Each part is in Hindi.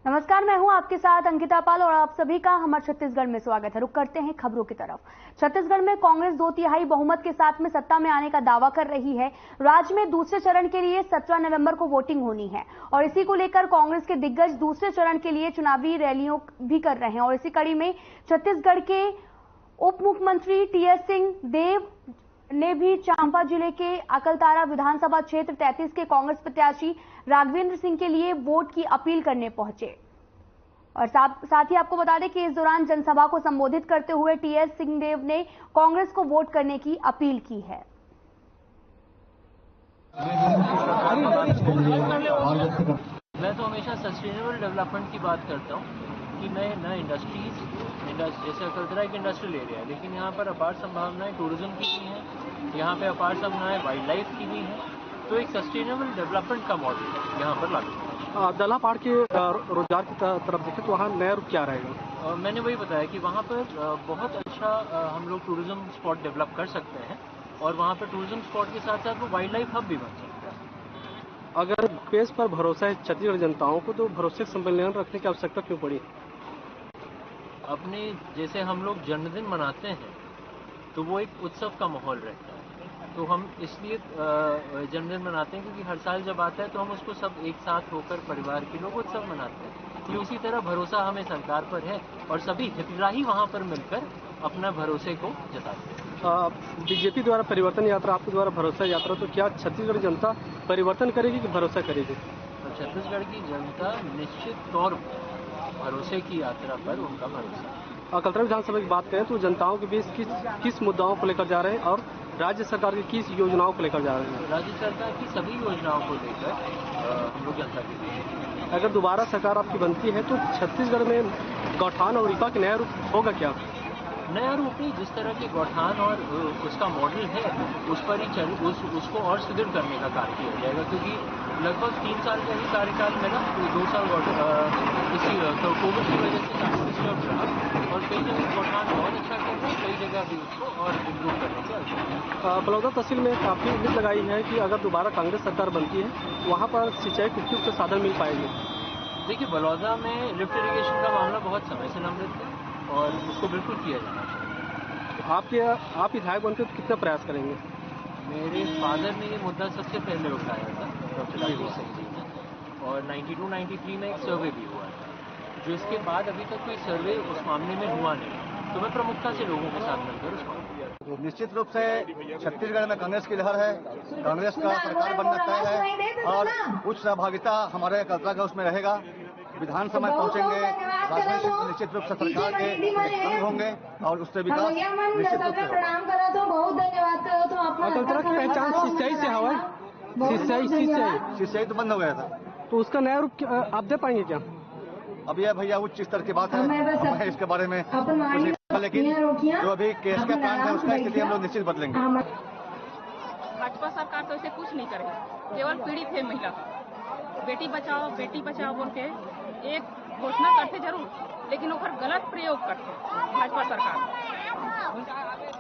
नमस्कार, मैं हूं आपके साथ अंकिता पाल और आप सभी का हमारे छत्तीसगढ़ में स्वागत है। रुक करते हैं खबरों की तरफ। छत्तीसगढ़ में कांग्रेस 2/3 बहुमत के साथ में सत्ता में आने का दावा कर रही है। राज्य में दूसरे चरण के लिए 17 नवंबर को वोटिंग होनी है और इसी को लेकर कांग्रेस के दिग्गज दूसरे चरण के लिए चुनावी रैलियों भी कर रहे हैं। और इसी कड़ी में छत्तीसगढ़ के उप मुख्यमंत्री टीएस सिंहदेव ने भी चांपा जिले के अकलतारा विधानसभा क्षेत्र 33 के कांग्रेस प्रत्याशी राघवेंद्र सिंह के लिए वोट की अपील करने पहुंचे। और साथ ही आपको बता दें कि इस दौरान जनसभा को संबोधित करते हुए टीएस सिंहदेव ने कांग्रेस को वोट करने की अपील की है। मैं तो हमेशा सस्टेनेबल डेवलपमेंट की बात करता हूँ कि नए इंडस्ट्रीज जैसे अकलतरा एक इंडस्ट्रियल एरिया है, लेकिन यहाँ पर अपार संभावनाएं टूरिज्म की भी हैं, यहाँ पे अपार संभावनाएं वाइल्ड लाइफ की भी हैं। तो एक सस्टेनेबल डेवलपमेंट का मॉडल यहाँ पर लागू। दला पहाड़ के रोजगार की तरफ देखें तो वहाँ नया रूप क्या रहेगा? मैंने वही बताया कि वहाँ पर बहुत अच्छा हम लोग टूरिज्म स्पॉट डेवलप कर सकते हैं और वहाँ पर टूरिज्म स्पॉट के साथ साथ वो वाइल्ड लाइफ हब भी बन सकता है। अगर पेश पर भरोसा है छत्तीसगढ़ जनताओं को, तो भरोसे सम्मेलन रखने की आवश्यकता क्यों पड़ी? अपने जैसे हम लोग जन्मदिन मनाते हैं तो वो एक उत्सव का माहौल रहता है, तो हम इसलिए जन्मदिन मनाते हैं क्योंकि हर साल जब आता है तो हम उसको सब एक साथ होकर परिवार के लोग उत्सव मनाते हैं। ये उसी तरह भरोसा हमें सरकार पर है और सभी हितग्राही वहाँ पर मिलकर अपना भरोसे को जताते हैं। बीजेपी द्वारा परिवर्तन यात्रा, आपके द्वारा भरोसा यात्रा, तो क्या छत्तीसगढ़ जनता परिवर्तन करेगी कि भरोसा करेगी? तो छत्तीसगढ़ की जनता निश्चित तौर पर भरोसे की यात्रा पर उनका भरोसा। अकलतरा विधानसभा की बात करें तो जनताओं के बीच किस मुद्दाओं को लेकर जा रहे हैं और राज्य सरकार की किस योजनाओं को लेकर जा रहे हैं? राज्य सरकार की सभी योजनाओं को लेकर हम लोग जनता के बीच। अगर दोबारा सरकार आपकी बनती है तो छत्तीसगढ़ में गौठान और रीपा का नया रूप होगा क्या? नया रूप नहीं, जिस तरह के गौठान और उसका मॉडल है उस पर ही उसको और सुदृढ़ करने का कार्य किया जाएगा, क्योंकि लगभग 3 साल का ही कार्यकाल में ना 2 साल इसी कोविड की वजह से काफी डिस्टर्ब रहा और कई जगह गौठान बहुत अच्छा कर रहे हैं, कई जगह भी उसको और इम्प्रूव करने की आवश्यकता है। बलौदा तहसील में काफी उम्मीद लगाई है कि अगर दोबारा कांग्रेस सरकार बनती है वहाँ पर सिंचाई के उपयुक्त साधन मिल पाएंगे। देखिए, बलौदा में लिफ्ट इरिगेशन का मामला बहुत समय से लंबित है और उसको बिल्कुल किया जाना चाहिए। आप विधायक बनते तो कितना प्रयास करेंगे? मेरे फादर ने ये मुद्दा सबसे पहले उठाया था डॉक्टर टीएस सिंह जी ने, और 92-93 में एक सर्वे भी हुआ है, जो इसके बाद अभी तक कोई सर्वे उस मामले में हुआ नहीं, तो मैं प्रमुखता से लोगों के साथ मिलकर उस मामले। निश्चित रूप से छत्तीसगढ़ में कांग्रेस की लहर है, कांग्रेस का सरकार बनना तय है और उच्च सहभागिता हमारे अकलतरा का उसमें रहेगा। विधानसभा में पहुंचेंगे, राजनीतिक सिंह निश्चित रूप से सरकार के अंग होंगे और उससे विकास निश्चित रूप से होगा। अकलतरा की पहचान सिंचाई से हवा है, सिंचाई तो बंद हो गया था, तो उसका नया रूप आप दे पाएंगे क्या? अब यह भैया उच्च स्तर की बात है, हमें इसके बारे में कुछ नहीं पता, लेकिन जो अभी केस का प्लान है उसका स्थिति हम लोग निश्चित बदलेंगे। भाजपा सरकार तो ऐसे कुछ नहीं करेगी, केवल पीड़ित है महिला। बेटी बचाओ बोल के एक घोषणा करते जरूर, लेकिन ओकर गलत प्रयोग करते भाजपा सरकार।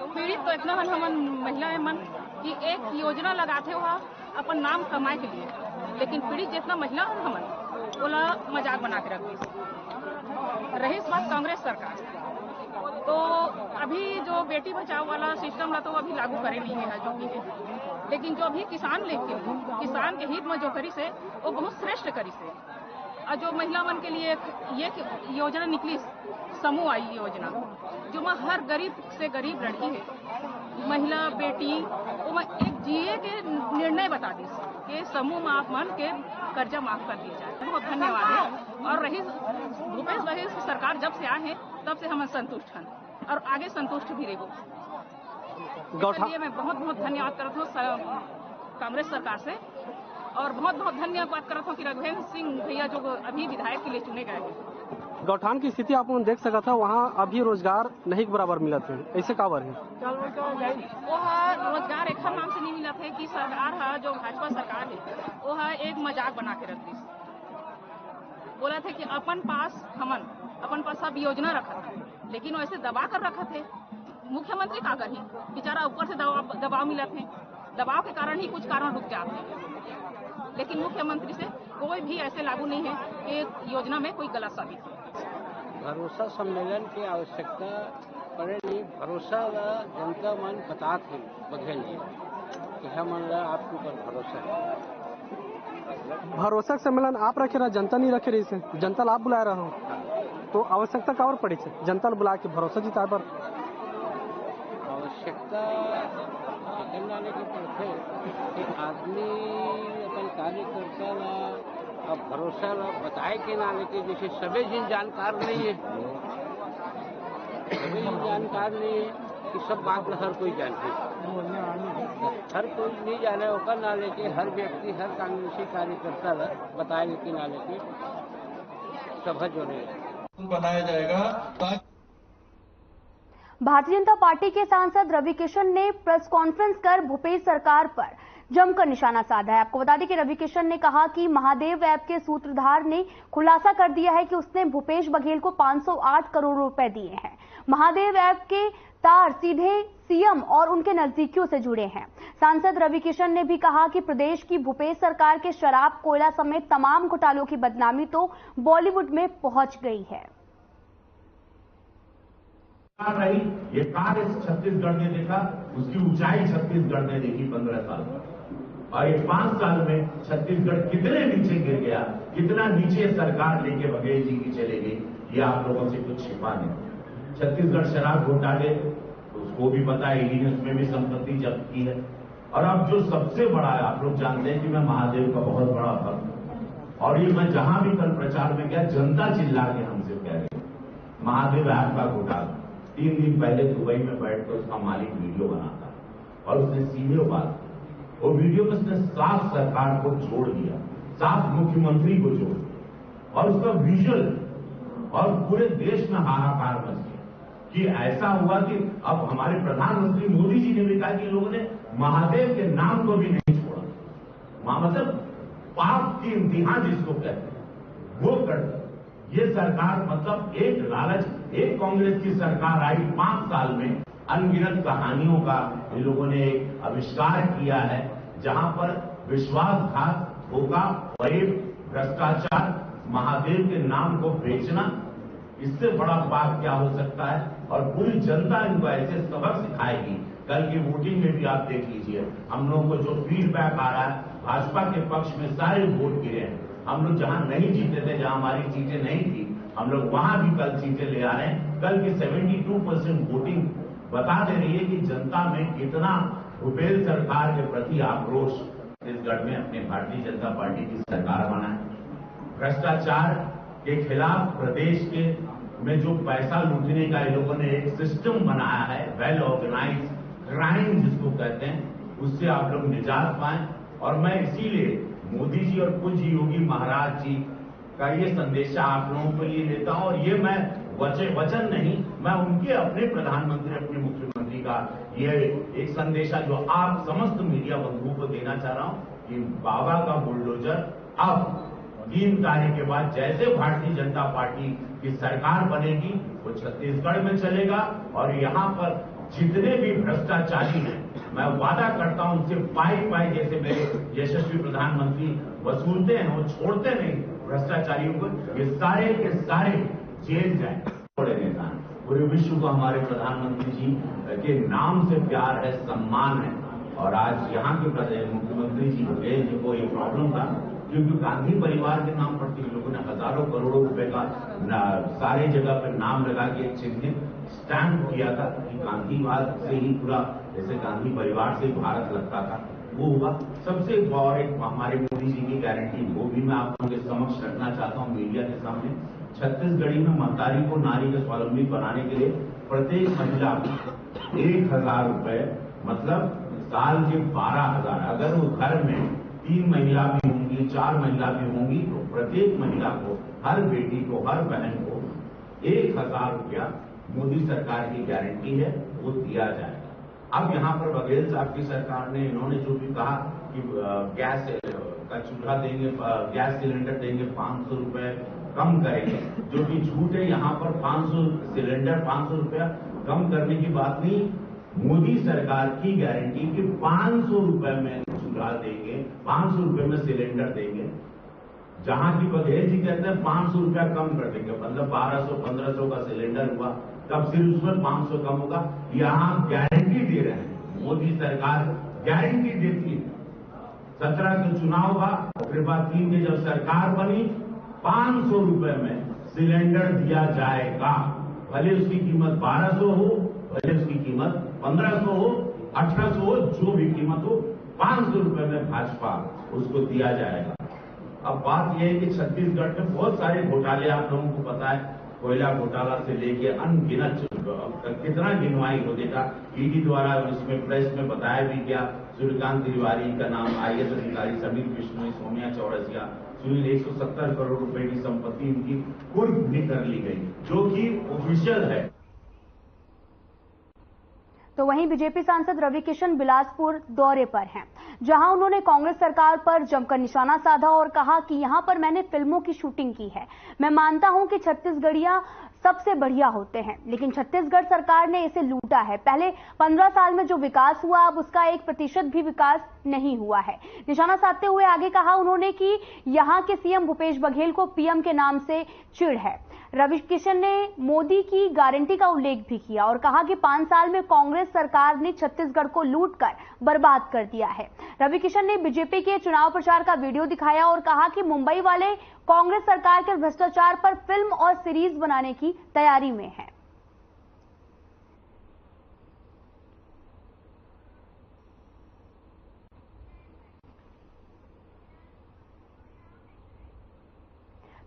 पीड़ित तो इतना हमन महिला है मन कि एक योजना लगाते हुआ अपन नाम कमाए के लिए, लेकिन पीड़ित जितना महिला है हमन बोला मजाक बना के रख दी। रही इस बात कांग्रेस सरकार, तो अभी जो बेटी बचाओ वाला सिस्टम रहा तो अभी लागू करे नहीं है जो भी है, लेकिन जो अभी किसान के हित में जो करी से वो बहुत श्रेष्ठ करी से। और जो महिला मन के लिए ये योजना निकली, समूह आई योजना, जो मैं हर गरीब से गरीब लड़की है, महिला बेटी, वो मैं एक जीए के निर्णय बता दी कि समूह में आप मन के कर्जा माफ कर दिया जाए। बहुत धन्यवाद है। और रही भूपेश बघेल सरकार जब से आए हैं तब से हम संतुष्ट हैं और आगे संतुष्ट भी रहेगो। इसलिए मैं बहुत बहुत धन्यवाद करता हूँ कांग्रेस सरकार से, और बहुत बहुत धन्यवाद करता हूँ कि राघवेंद्र सिंह भैया जो अभी विधायक के लिए चुने गए हैं। गौठान की स्थिति आप देख सका था, वहाँ अभी रोजगार नहीं के बराबर मिला थे, ऐसे काबर है? वो रोजगार एक नाम से नहीं मिला थे कि सरकार है जो भाजपा सरकार है वो है एक मजाक बना के रख दी। बोला थे कि अपन पास सब योजना रखा था, लेकिन वैसे दबा कर रखा थे। मुख्यमंत्री का कर ही बेचारा ऊपर से दबाव मिला थे, दबाव के कारण ही कुछ कारण रुक जाते हैं, लेकिन मुख्यमंत्री से कोई भी ऐसे लागू नहीं है कि योजना में कोई गलत साबित हो। भरोसा सम्मेलन की आवश्यकता पड़ेगी। भरोसा जनता मन बतात है बघेल जी कि मन आपके ऊपर भरोसा है। भरोसा सम्मेलन आप रखे रहा, जनता नहीं रखे रही से, जनता लाभ बुला रहा हो तो आवश्यकता का और पड़ी से जनता बुला के भरोसा जीता पर आवश्यकता लाने के पड़ते कि आदमी अपन कार्यकर्ता ला अब भरोसा ला बताए के ना लेके, जैसे सभी जिन जानकार नहीं है, सभी जिन जानकार नहीं है कि सब बात हर कोई जानते, हर कोई नहीं जाने होकर ना लेके हर व्यक्ति हर कांग्रेसी कार्यकर्ता ला बताए कि ना लेके सभा जोड़े बनाया जाएगा। भारतीय जनता पार्टी के सांसद रवि किशन ने प्रेस कॉन्फ्रेंस कर भूपेश सरकार पर जमकर निशाना साधा है। आपको बता दें कि रवि किशन ने कहा कि महादेव ऐप के सूत्रधार ने खुलासा कर दिया है कि उसने भूपेश बघेल को 508 करोड़ रुपए दिए हैं। महादेव ऐप के तार सीधे सीएम और उनके नजदीकियों से जुड़े हैं। सांसद रवि किशन ने भी कहा कि प्रदेश की भूपेश सरकार के शराब, कोयला समेत तमाम घोटालों की बदनामी तो बॉलीवुड में पहुंच गई है। रही ये कार्य छत्तीसगढ़ ने देखा, उसकी ऊंचाई छत्तीसगढ़ ने देखी 15 साल और ये 5 साल में छत्तीसगढ़ कितने नीचे गिर गया, कितना नीचे सरकार लेके बघेल जी की चले गई, ये आप लोगों से कुछ छिपा नहीं। छत्तीसगढ़ शराब घोटाले उसको भी पता है, ईडी ने उसमें भी संपत्ति जब्त की है। और अब जो सबसे बड़ा है, आप लोग जानते हैं कि मैं महादेव का बहुत बड़ा भक्त, और ये मैं जहां भी कल प्रचार में गया जनता चिल्ला के हमसे कह रही महादेव ऐप का घोटाला। 3 दिन पहले दुबई में बैठकर उसका मालिक वीडियो बनाता और उसने सीधे बात, वो वीडियो में उसने साफ सरकार को जोड़ दिया, साफ मुख्यमंत्री को जोड़ दिया और उसका विजुअल और पूरे देश में हाहाकार मच गया कि ऐसा हुआ कि अब हमारे प्रधानमंत्री मोदी जी ने भी कहा कि लोगों ने महादेव के नाम को भी नहीं छोड़ा। मतलब पाप की इंतहा जिसको कहते हैं वो कर ये सरकार, मतलब एक लालच, एक कांग्रेस की सरकार आई 5 साल में अनगिनत कहानियों का इन लोगों ने एक आविष्कार किया है, जहां पर विश्वासघात, धोखा, फरेब, भ्रष्टाचार, महादेव के नाम को बेचना, इससे बड़ा पाप क्या हो सकता है। और पूरी जनता इनको ऐसे सबक सिखाएगी। कल की वोटिंग में भी आप देख लीजिए, हम लोगों को जो फीडबैक आ रहा है, भाजपा के पक्ष में सारे वोट गिरे हैं। हम लोग जहां नहीं जीते थे, जहां हमारी सीटें नहीं थी, हम लोग वहां भी कल सीटें ले आ रहे हैं। कल की 72% वोटिंग बता दे रही है कि जनता में कितना भूपेश सरकार के प्रति आक्रोश छत्तीसगढ़ में अपने भारतीय जनता पार्टी की सरकार बना है। भ्रष्टाचार के खिलाफ प्रदेश के में जो पैसा लूटने का इन लोगों ने एक सिस्टम बनाया है, वेल ऑर्गेनाइज क्राइम जिसको कहते हैं, उससे आप लोग निजात पाएं। और मैं इसीलिए मोदी जी और पूज्य योगी महाराज जी का ये संदेशा आप लोगों के लिए देता हूं। और ये मैं वचन नहीं, मैं उनके अपने प्रधानमंत्री, अपने मुख्यमंत्री का ये एक संदेशा जो आप समस्त मीडिया बंधुओं को देना चाह रहा हूं कि बाबा का बुलडोजर अब 3 तारीख के बाद जैसे भारतीय जनता पार्टी की सरकार बनेगी वो छत्तीसगढ़ में चलेगा। और यहां पर जितने भी भ्रष्टाचारी हैं, मैं वादा करता हूं उनसे पाई जैसे मेरे यशस्वी प्रधानमंत्री वसूलते हैं, वो छोड़ते नहीं भ्रष्टाचारियों को, ये सारे के सारे जेल जाए। बड़े नेता हैं, पूरे विश्व को हमारे प्रधानमंत्री जी के नाम से प्यार है, सम्मान है। और आज यहाँ के मुख्यमंत्री जी बघेल जी को ये प्रॉब्लम था क्योंकि गांधी परिवार के नाम पर तीन लोगों ने हजारों करोड़ों रुपए का सारे जगह पर नाम लगा के एक चिन्हित स्टैंप किया था कि गांधीवाद से ही पूरा, जैसे गांधी परिवार से भारत लगता था, वो हुआ। सबसे और एक हमारे मोदी जी की गारंटी, वो भी मैं आप लोगों के समक्ष रखना चाहता हूँ मीडिया के सामने। छत्तीसगढ़ी में महतारी को नारी को स्वावलंबी बनाने के लिए प्रत्येक महिला 1,000 रुपए, मतलब साल के 12,000। अगर वो घर में 3 महिला भी होंगी, 4 महिला भी होंगी, तो प्रत्येक महिला को, हर बेटी को, हर बहन को 1,000 रुपया मोदी सरकार की गारंटी है, वो दिया जाएगा। अब यहाँ पर बघेल साहब की सरकार ने, इन्होंने जो भी कहा कि गैस का चूल्हा देंगे, गैस सिलेंडर देंगे, 500 रुपए कम करेंगे, जो कि झूठ है। यहाँ पर 500 सिलेंडर, 500 रुपया कम करने की बात नहीं, मोदी सरकार की गारंटी कि 500 रुपए में चूल्हा देंगे, 500 रुपए में सिलेंडर देंगे। जहां की बघेल जी कहते हैं 500 रुपया कम कर देंगे, मतलब 1200-1500 का सिलेंडर हुआ तब सिर्फ उसमें 500 कम होगा। यहां गारंटी दे रहे हैं, मोदी सरकार गारंटी देती है। 17 के चुनाव हुआ, फिर बाद 3 की जब सरकार बनी 500 रुपए में सिलेंडर दिया जाएगा, भले उसकी कीमत 1200 हो, भले उसकी कीमत 1500 हो, 1800 हो, जो भी कीमत हो 500 रुपए में भाजपा उसको दिया जाएगा। अब बात यह है कि छत्तीसगढ़ में बहुत सारे घोटाले आप लोगों को पता है, कोयला घोटाला से लेके अनगिनत, कितना गिनवाई हो देगा। ईडी द्वारा इसमें प्रेस में बताया भी गया, सूर्यकांत तिवारी का नाम, आईएएस अधिकारी समीर बिश्नोई, सोनिया चौरसिया, सुनील 170 करोड़ रुपए की संपत्ति इनकी कुर्क भी कर ली गई, जो कि ऑफिशियल है। तो वहीं बीजेपी सांसद रवि किशन बिलासपुर दौरे पर हैं, जहां उन्होंने कांग्रेस सरकार पर जमकर निशाना साधा और कहा कि यहां पर मैंने फिल्मों की शूटिंग की है। मैं मानता हूं कि छत्तीसगढ़िया सबसे बढ़िया होते हैं, लेकिन छत्तीसगढ़ सरकार ने इसे लूटा है। पहले 15 साल में जो विकास हुआ, अब उसका 1% भी विकास नहीं हुआ है। निशाना साधते हुए आगे कहा उन्होंने कि यहां के सीएम भूपेश बघेल को पीएम के नाम से चिढ़ है। रवि किशन ने मोदी की गारंटी का उल्लेख भी किया और कहा कि 5 साल में कांग्रेस सरकार ने छत्तीसगढ़ को लूटकर बर्बाद कर दिया है। रवि किशन ने बीजेपी के चुनाव प्रचार का वीडियो दिखाया और कहा कि मुंबई वाले कांग्रेस सरकार के भ्रष्टाचार पर फिल्म और सीरीज बनाने की तैयारी में है।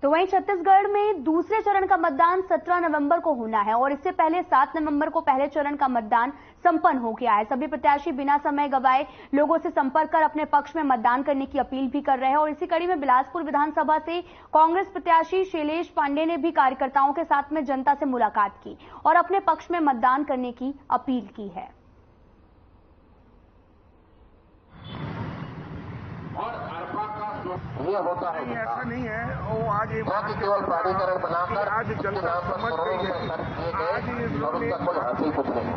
तो वहीं छत्तीसगढ़ में दूसरे चरण का मतदान 17 नवंबर को होना है और इससे पहले 7 नवंबर को पहले चरण का मतदान संपन्न हो गया है। सभी प्रत्याशी बिना समय गवाए लोगों से संपर्क कर अपने पक्ष में मतदान करने की अपील भी कर रहे हैं और इसी कड़ी में बिलासपुर विधानसभा से कांग्रेस प्रत्याशी शैलेश पांडे ने भी कार्यकर्ताओं के साथ में जनता से मुलाकात की और अपने पक्ष में मतदान करने की अपील की है। ये होता है नहीं, ऐसा नहीं है। वो आज केवल प्राधिकरण बनाकर आज जनता समझ गई है। आज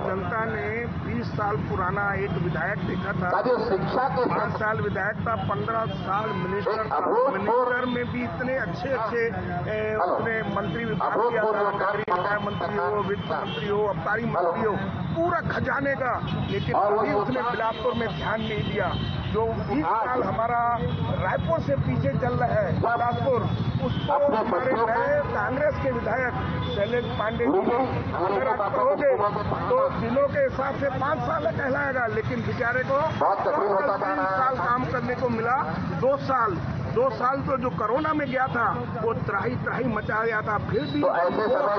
जनता ने 20 साल पुराना एक विधायक देखा था, शिक्षा के 5 साल विधायक था, 15 साल मिनिस्टर था। मिनिस्टर में भी इतने अच्छे उसने मंत्री विभाग किया था, मंत्री हो, वित्त मंत्री हो, आबकारी मंत्री हो, पूरा खजाने का। लेकिन अभी उसने बिलासपुर में ध्यान नहीं दिया। जो 20 साल हमारा रायपुर से पीछे चल रहा है बिलासपुर, उसको हमारे नए कांग्रेस के विधायक शैलेश पांडे जी अगर आप कहोगे तो दिनों के हिसाब से 5 साल कहलाएगा, लेकिन बेचारे को 3 साल काम करने को मिला। 2 साल तो जो कोरोना में गया था वो त्राही मचा गया था। फिर भी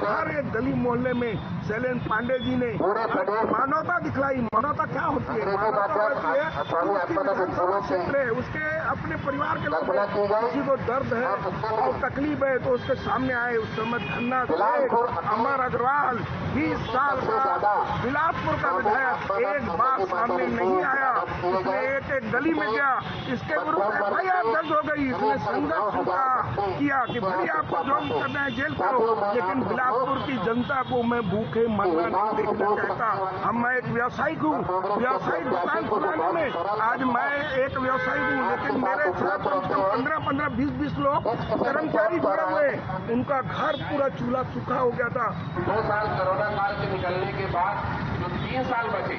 हर एक गली मोहल्ले में शैलेश पांडे जी ने मानवता दिखलाई। मानवता क्या होती है? उसके अपने परिवार के लोग, किसी को दर्द है और तकलीफ है तो उसके सामने आए। उस समय धन्ना अमर अग्रवाल 20 साल का बिलासपुर का विधायक एक बार सामने नहीं आया। उसने एक गली में गया, इसके विरुद्ध FIR दर्ज हो गई। इसने संघर्ष किया कि भाई आपको जो करना है जेल करो, लेकिन बिलासपुर की जनता को मैं भूखे मरना नहीं देखना चाहता। मैं एक व्यवसायिक हूँ, व्यवसायिक दुकान खुलाने में आज मैं एक व्यवसायिक हूँ, लेकिन मेरे साथ 15, 20 लोग कर्मचारी जुड़े हुए, उनका घर पूरा चूल्हा सूखा हो गया था। 2 साल कोरोना काल से निकलने के बाद जो 3 साल बचे,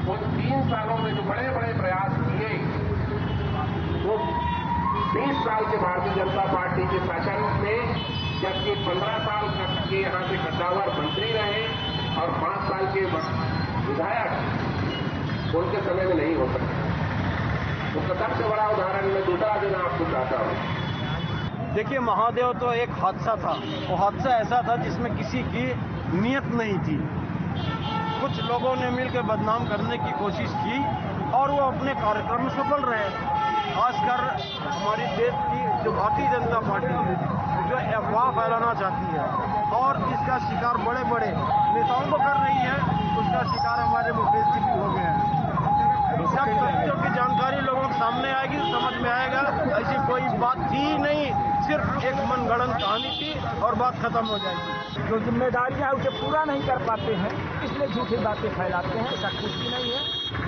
वो 3 सालों में जो बड़े बड़े प्रयास किए, वो 20 साल के भारतीय जनता पार्टी के शासन में, जबकि 15 साल के यहाँ से कद्दावर मंत्री रहे और 5 साल के विधायक उनके समय में नहीं हो सकते। उसका सबसे बड़ा उदाहरण मैं दूसरा देना आपको चाहता हूँ। देखिए, महादेव तो एक हादसा था। वो हादसा ऐसा था जिसमें किसी की नीयत नहीं थी। कुछ लोगों ने मिलकर बदनाम करने की कोशिश की और वो अपने कार्यक्रम में सफल रहे। खासकर हमारी देश की जो भारतीय जनता पार्टी जो अफवाह फैलाना चाहती है और इसका शिकार बड़े बड़े नेताओं को कर रही है, उसका शिकार हमारे मुकेश जी भी हो गए हैं। सब तथ्यों की जानकारी लोगों के सामने आएगी, समझ में आएगा ऐसी कोई बात थी ही नहीं, सिर्फ एक मनगढ़ंत कहानी थी और बात खत्म हो जाएगी। जो जिम्मेदारियां उसे पूरा नहीं कर पाते हैं, इसलिए झूठी बातें फैलाते हैं। ऐसा कुछ भी नहीं है।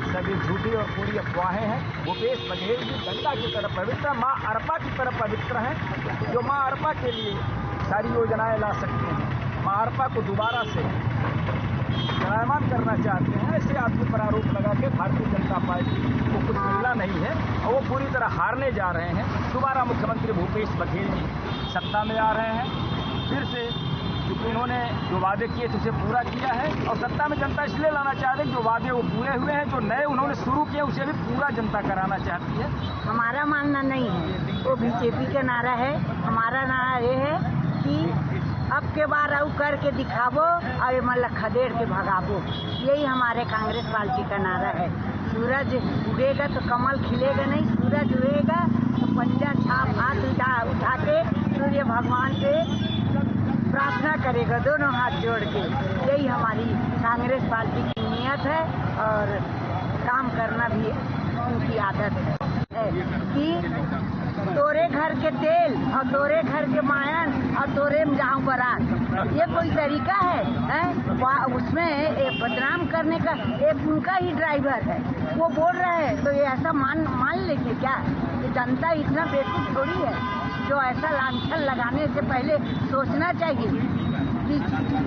सभी झूठी और पूरी अफवाहें हैं। भूपेश बघेल जी गंगा की तरफ पवित्र, माँ अरपा की तरफ पवित्र हैं, जो माँ अरपा के लिए सारी योजनाएं ला सकते हैं। माँ अरपा को दोबारा से चलायमान करना चाहते हैं। ऐसे आदमी पर आरोप लगा के भारतीय जनता पार्टी को कुछ मिलना नहीं है और वो पूरी तरह हारने जा रहे हैं। दोबारा मुख्यमंत्री भूपेश बघेल जी सत्ता में आ रहे हैं फिर से, क्योंकि उन्होंने जो वादे किए थे उसे पूरा किया है और सत्ता में जनता इसलिए लाना चाहते हैं जो वादे वो पूरे हुए हैं, जो नए उन्होंने शुरू किए उसे भी पूरा जनता कराना चाहती है। हमारा मानना नहीं है, वो बीजेपी का नारा है। हमारा नारा ये है कि अब के बार अब करके दिखावो और ये मतलब खदेड़ के भगावो। यही हमारे कांग्रेस पार्टी का नारा है। सूरज उगेगा तो कमल खिलेगा नहीं, सूरज उगेगा तो पंजा छाप हाथ उठा के सूर्य भगवान से प्रार्थना करेगा दोनों हाथ जोड़ के। यही हमारी कांग्रेस पार्टी की नीयत है और काम करना भी उनकी आदत है कि तोरे घर के तेल और तोरे घर के मायन और तोरे में जाऊं बारात, ये कोई तरीका है? उसमें एक बदनाम करने का एक उनका ही ड्राइवर है, वो बोल रहे हैं तो ये ऐसा मान लेंगे क्या? कि जनता इतना बेवकूफ थोड़ी है जो ऐसा लांछन लगाने से पहले सोचना चाहिए कि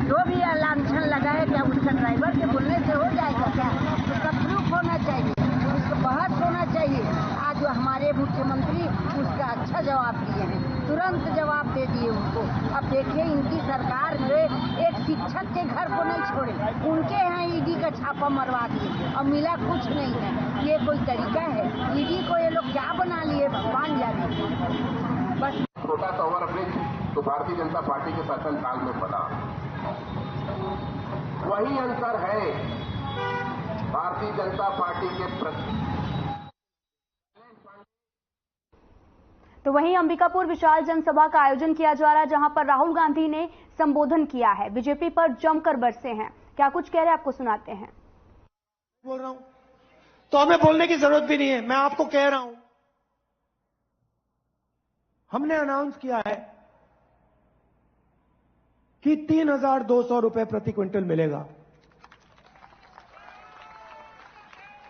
जो भी लांछन लगाए क्या उसका ड्राइवर के बोलने से हो जाएगा क्या? उसका प्रूफ होना चाहिए, उसका बहस होना चाहिए। आज जो हमारे मुख्यमंत्री उसका अच्छा जवाब दिए हैं, तुरंत जवाब दे दिए उनको। अब देखिए इनकी सरकार जो एक शिक्षक के घर को नहीं छोड़े, उनके यहाँ ईडी का छापा मरवा दिए और मिला कुछ नहीं है। ये कोई तरीका है? ईडी को ये लोग क्या बना लिए भगवान जाने। बस छोटा सा ओवरब्रिज तो भारतीय जनता पार्टी के शासनकाल में बना, वही अंतर है भारतीय जनता पार्टी के प्रति। तो वहीं अंबिकापुर विशाल जनसभा का आयोजन किया जा रहा है, जहां पर राहुल गांधी ने संबोधन किया है। बीजेपी पर जमकर बरसे हैं। क्या कुछ कह रहे हैं आपको सुनाते हैं। बोल रहा हूं तो हमें बोलने की जरूरत भी नहीं है। मैं आपको कह रहा हूं, हमने अनाउंस किया है कि 3,200 रुपए प्रति क्विंटल मिलेगा।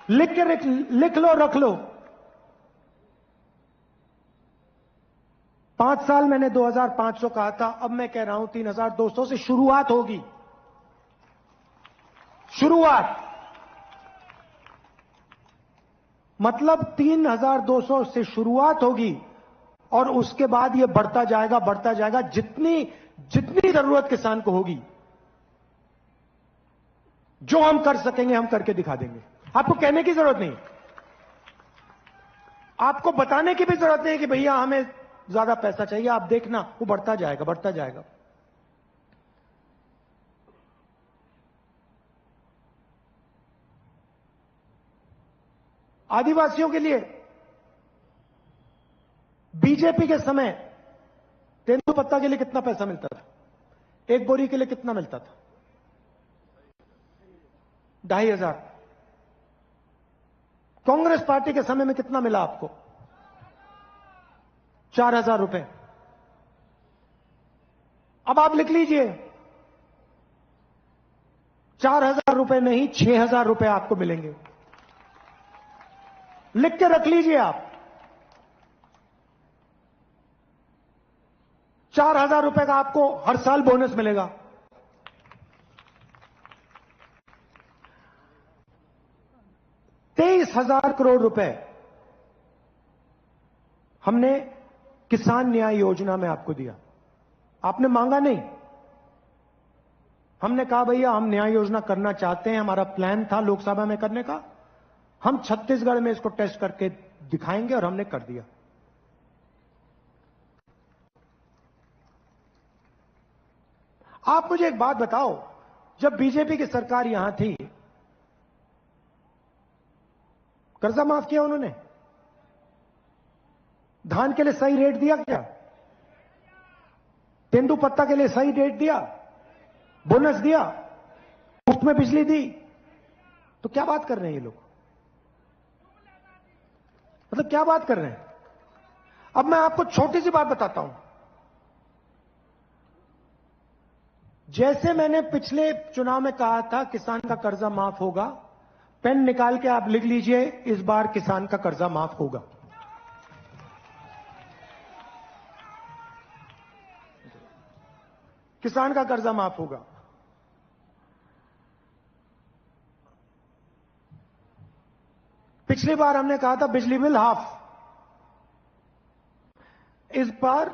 लिख लो, रख लो। 5 साल मैंने 2,500 कहा था, अब मैं कह रहा हूं 3,200 से शुरुआत होगी। शुरुआत मतलब 3,200 से शुरुआत होगी और उसके बाद ये बढ़ता जाएगा जितनी जरूरत किसान को होगी। जो हम कर सकेंगे हम करके दिखा देंगे। आपको कहने की जरूरत नहीं, आपको बताने की भी जरूरत नहीं कि भैया हमें ज्यादा पैसा चाहिए। आप देखना वो बढ़ता जाएगा। आदिवासियों के लिए बीजेपी के समय तेंदुपत्ता के लिए कितना पैसा मिलता था? एक बोरी के लिए कितना मिलता था? 2,500। कांग्रेस पार्टी के समय में कितना मिला आपको? 4,000 रुपए। अब आप लिख लीजिए, 4,000 रुपए नहीं 6,000 रुपए आपको मिलेंगे। लिख के रख लीजिए आप। 4,000 रुपए का आपको हर साल बोनस मिलेगा। ₹23,000 करोड़ रुपए हमने किसान न्याय योजना में आपको दिया। आपने मांगा नहीं, हमने कहा भैया हम न्याय योजना करना चाहते हैं, हमारा प्लान था लोकसभा में करने का, हम छत्तीसगढ़ में इसको टेस्ट करके दिखाएंगे और हमने कर दिया। आप मुझे एक बात बताओ, जब बीजेपी की सरकार यहां थी कर्जा माफ किया उन्होंने? धान के लिए सही रेट दिया क्या? तेंदुपत्ता के लिए सही रेट दिया? बोनस दिया? मुफ्त में बिजली दी? तो क्या बात कर रहे हैं ये लोग? मतलब क्या बात कर रहे हैं? अब मैं आपको छोटी सी बात बताता हूं। जैसे मैंने पिछले चुनाव में कहा था किसान का कर्जा माफ होगा, पेन निकाल के आप लिख लीजिए, इस बार किसान का कर्जा माफ होगा। किसान का कर्जा माफ होगा। पिछली बार हमने कहा था बिजली बिल हाफ, इस बार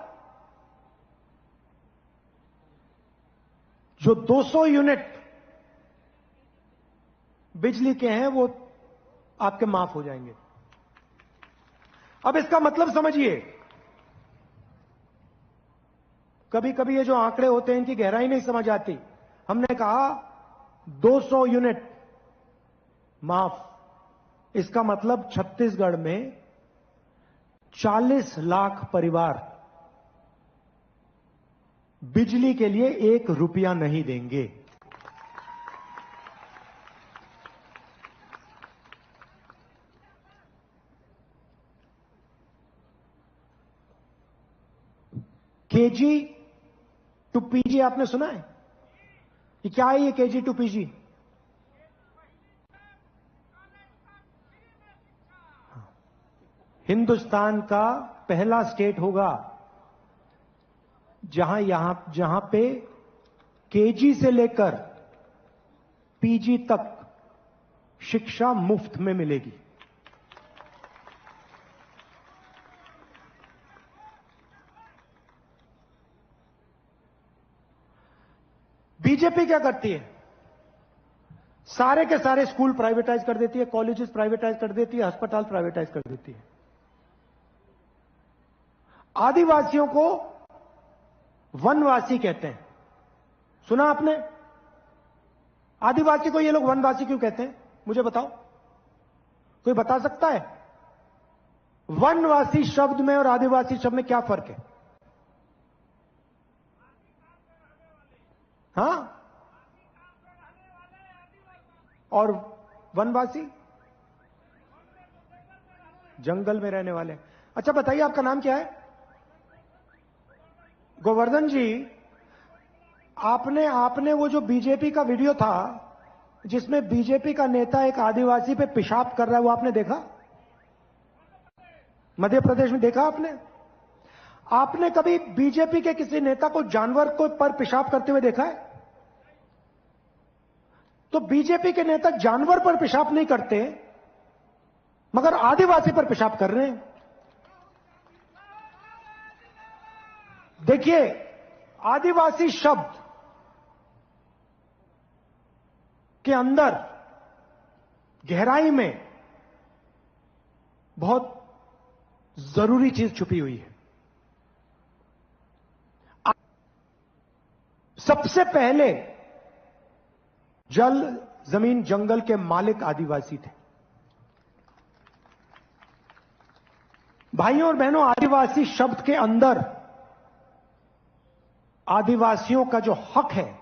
जो 200 यूनिट बिजली के हैं वो आपके माफ हो जाएंगे। अब इसका मतलब समझिए, कभी कभी ये जो आंकड़े होते हैं इनकी गहराई नहीं समझ आती। हमने कहा 200 यूनिट माफ, इसका मतलब छत्तीसगढ़ में 40 लाख परिवार बिजली के लिए 1 रुपया नहीं देंगे। केजी टू पीजी आपने सुना है? ये क्या है ये केजी टू पीजी? हिंदुस्तान का पहला स्टेट होगा जहां पे केजी से लेकर पीजी तक शिक्षा मुफ्त में मिलेगी। बीजेपी क्या करती है? सारे के सारे स्कूल प्राइवेटाइज कर देती है, कॉलेजेस प्राइवेटाइज कर देती है, अस्पताल प्राइवेटाइज कर देती है। आदिवासियों को वनवासी कहते हैं, सुना आपने? आदिवासी को ये लोग वनवासी क्यों कहते हैं? मुझे बताओ, कोई बता सकता है? वनवासी शब्द में और आदिवासी शब्द में क्या फर्क है? हाँ, और वनवासी जंगल में रहने वाले। अच्छा बताइए, आपका नाम क्या है? गोवर्धन जी, आपने वो जो बीजेपी का वीडियो था जिसमें बीजेपी का नेता एक आदिवासी पे पेशाब कर रहा है, वो आपने देखा? मध्य प्रदेश में देखा आपने? आपने कभी बीजेपी के किसी नेता को जानवर को पर पेशाब करते हुए देखा है? तो बीजेपी के नेता जानवर पर पेशाब नहीं करते, मगर आदिवासी पर पेशाब कर रहे हैं। देखिए, आदिवासी शब्द के अंदर गहराई में बहुत जरूरी चीज छुपी हुई है। सबसे पहले जल, जमीन, जंगल के मालिक आदिवासी थे। भाइयों और बहनों, आदिवासी शब्द के अंदर आदिवासियों का जो हक है,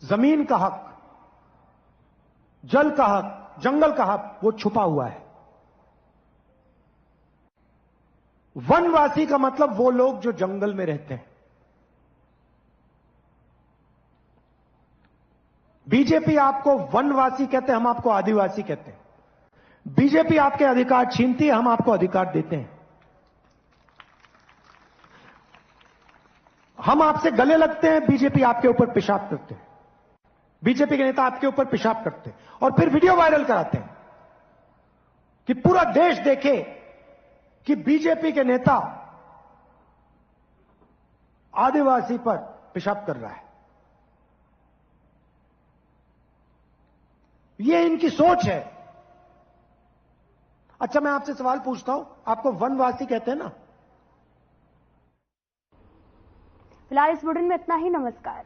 जमीन का हक, जल का हक, जंगल का हक, वो छुपा हुआ है। वनवासी का मतलब वो लोग जो जंगल में रहते हैं। बीजेपी आपको वनवासी कहते हैं, हम आपको आदिवासी कहते हैं। बीजेपी आपके अधिकार छीनती है, हम आपको अधिकार देते हैं। हम आपसे गले लगते हैं, बीजेपी आपके ऊपर पेशाब करते हैं। बीजेपी के नेता आपके ऊपर पेशाब करते हैं और फिर वीडियो वायरल कराते हैं कि पूरा देश देखे कि बीजेपी के नेता आदिवासी पर पेशाब कर रहा है। ये इनकी सोच है। अच्छा, मैं आपसे सवाल पूछता हूं, आपको वनवासी कहते हैं ना? फिलहाल इस बुलेटिन में इतना ही। नमस्कार।